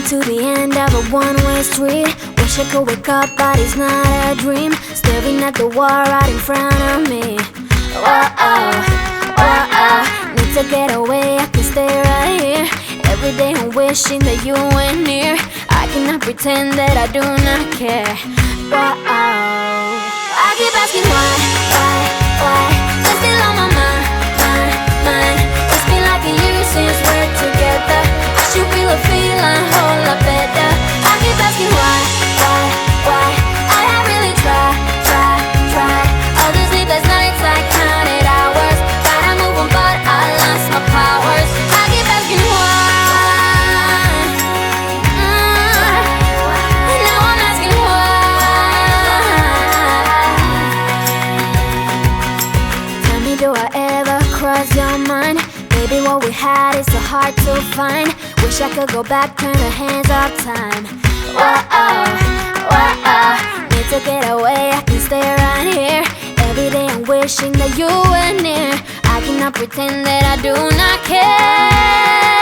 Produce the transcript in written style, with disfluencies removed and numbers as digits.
to the end of a one-way street. Wish I could wake up, but it's not a dream. Staring at the wall right in front of me. Whoa-oh, whoa-oh. Need to get away, I can stay right here. Every day I'm wishing that you were near. I cannot pretend that I do not care. Whoa-oh. I keep asking why? You're still on my mind. It's been like a year since we're together. I should feel a feeling whole lot better. I keep asking why? I have really tried. All these sleepless nights I counted hours. Tried to move on but I lost my powers. I keep asking why. Now I'm asking why. Tell me, do I ever cross your mind? Maybe what we had is so hard to find. Wish I could go back, turn the hands of time. Whoa-oh. Need to get away, I can stay right here. Every day I'm wishing that you were near. I cannot pretend that I do not care.